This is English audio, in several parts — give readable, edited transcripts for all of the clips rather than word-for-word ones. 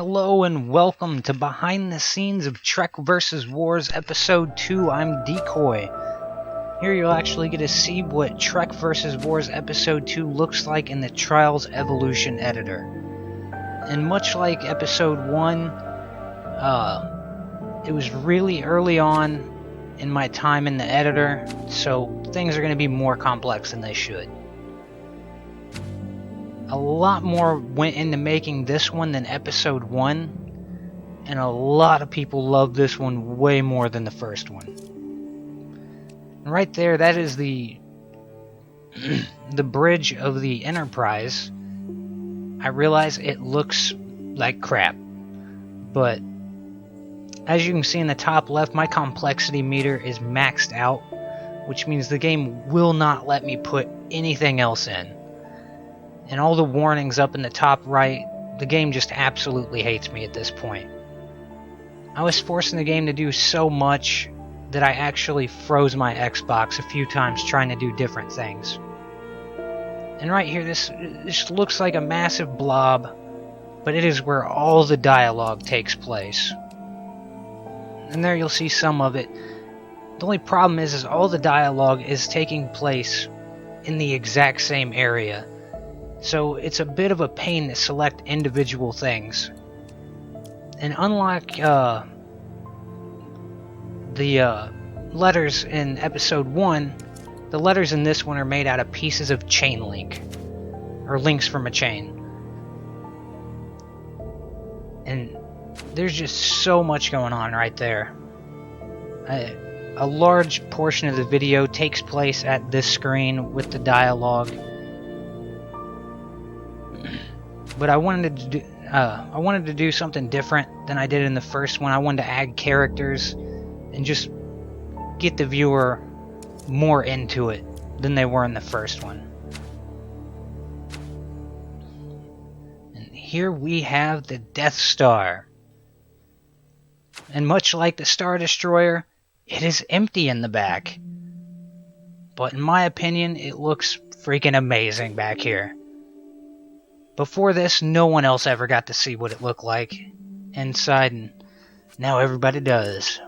Hello and welcome to Behind the Scenes of Trek vs. Wars Episode 2. I'm Decoy. Here you'll actually get to see what Trek vs. Wars Episode 2 looks like in the Trials Evolution editor. And much like Episode 1, it was really early on in my time in the editor, so things are going to be more complex than they should. A lot more went into making this one than Episode 1, and a lot of people love this one way more than the first one. And right there, that is the bridge of the Enterprise. I realize it looks like crap, but as you can see in the top left, my complexity meter is maxed out, which means the game will not let me put anything else in. And all the warnings up in the top right, the game just absolutely hates me at this point. I was forcing the game to do so much that I actually froze my Xbox a few times trying to do different things. And right here, this looks like a massive blob, but it is where all the dialogue takes place. And there you'll see some of it. The only problem is all the dialogue is taking place in the exact same area. So it's a bit of a pain to select individual things. And unlike the letters in Episode 1, the letters in this one are made out of pieces of chain link, or links from a chain. And there's just so much going on right there. A large portion of the video takes place at this screen with the dialogue. But I wanted to do something different than I did in the first one. I wanted to add characters and just get the viewer more into it than they were in the first one. And here we have the Death Star. And much like the Star Destroyer, it is empty in the back. But in my opinion, it looks freaking amazing back here. Before this, no one else ever got to see what it looked like inside, and now everybody does.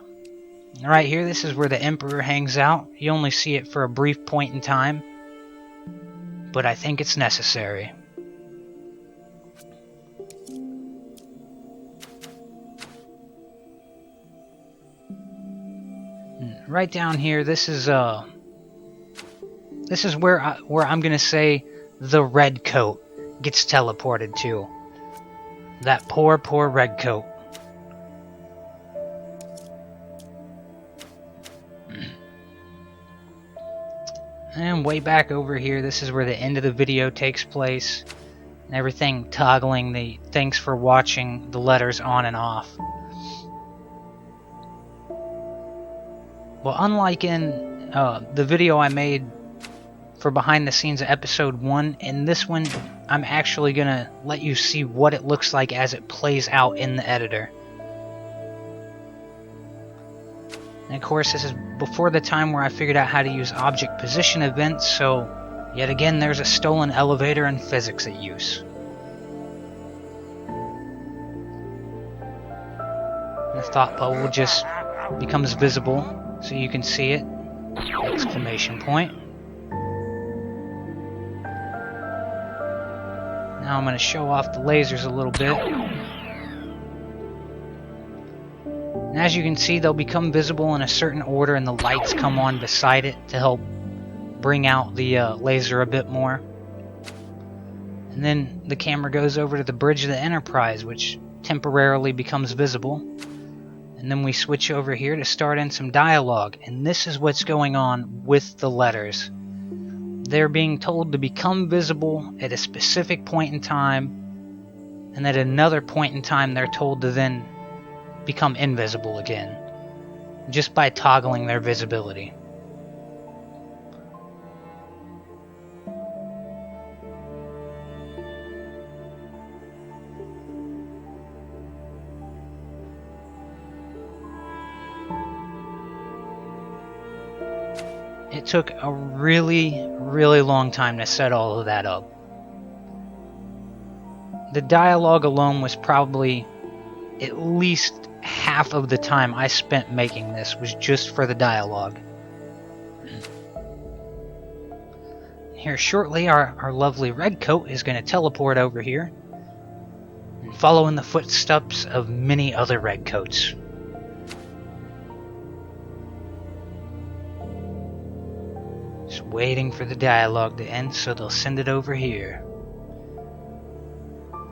Right here, this is where the Emperor hangs out. You only see it for a brief point in time, but I think it's necessary. Right down here, this is where I'm gonna say the red coat gets teleported to. That poor red coat. And way back over here, this is where the end of the video takes place. And everything toggling the thanks for watching the letters on and off. Well, unlike in the video I made for behind the scenes of Episode 1, in this one I'm actually gonna let you see what it looks like as it plays out in the editor. And of course, this is before the time where I figured out how to use object position events, so yet again there's a stolen elevator and physics at use. The thought bubble just becomes visible so you can see it. Exclamation point. Now I'm going to show off the lasers a little bit. And as you can see, they'll become visible in a certain order and the lights come on beside it to help bring out the laser a bit more. And then the camera goes over to the bridge of the Enterprise, which temporarily becomes visible. And then we switch over here to start in some dialogue. And this is what's going on with the letters. They're being told to become visible at a specific point in time, and at another point in time they're told to then become invisible again, just by toggling their visibility. It took a really long time to set all of that up. The dialogue alone was probably at least half of the time I spent making this was just for the dialogue. Here shortly, our lovely Redcoat is going to teleport over here, and follow in the footsteps of many other Redcoats. Just waiting for the dialogue to end so they'll send it over here.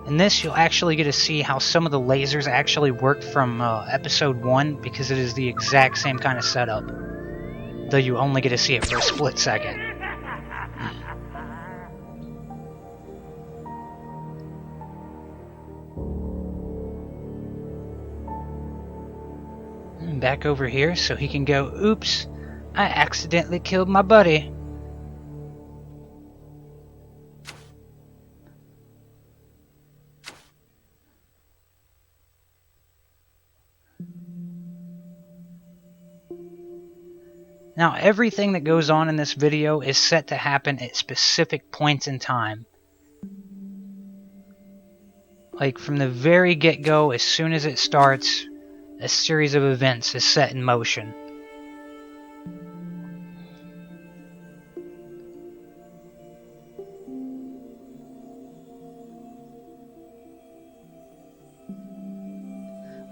In this, you'll actually get to see how some of the lasers actually work from episode 1, because it is the exact same kind of setup, though you only get to see it for a split second. Back over here so he can go, oops, I accidentally killed my buddy. Now, everything that goes on in this video is set to happen at specific points in time. Like from the very get-go, as soon as it starts, a series of events is set in motion.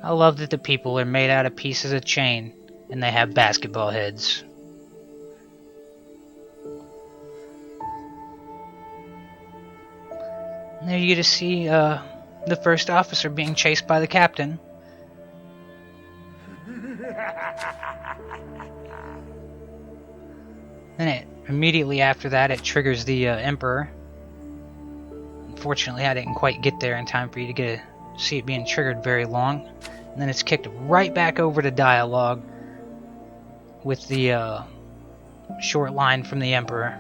I love that the people are made out of pieces of chain and they have basketball heads. And there you get to see the first officer being chased by the captain. Then immediately after that, it triggers the Emperor. Unfortunately, I didn't quite get there in time for you to see it being triggered very long. And then it's kicked right back over to dialogue with the short line from the Emperor.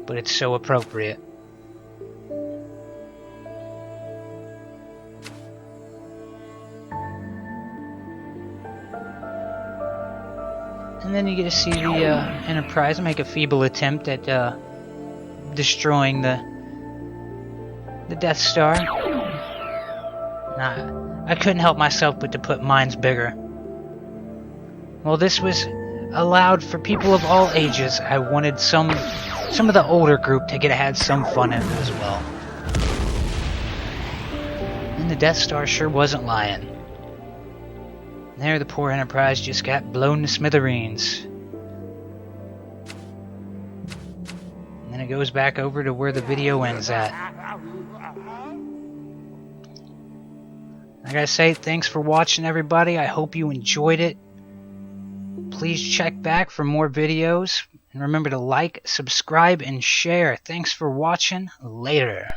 But it's so appropriate. And then you get to see the Enterprise make a feeble attempt at destroying the Death Star. I couldn't help myself but to put mine's bigger. Well, this was allowed for people of all ages. I wanted some of the older group to had some fun in it as well. And the Death Star sure wasn't lying. There, the poor Enterprise just got blown to smithereens. And then it goes back over to where the video ends at. Like I say, thanks for watching, everybody. I hope you enjoyed it. Please check back for more videos. And remember to like, subscribe, and share. Thanks for watching. Later.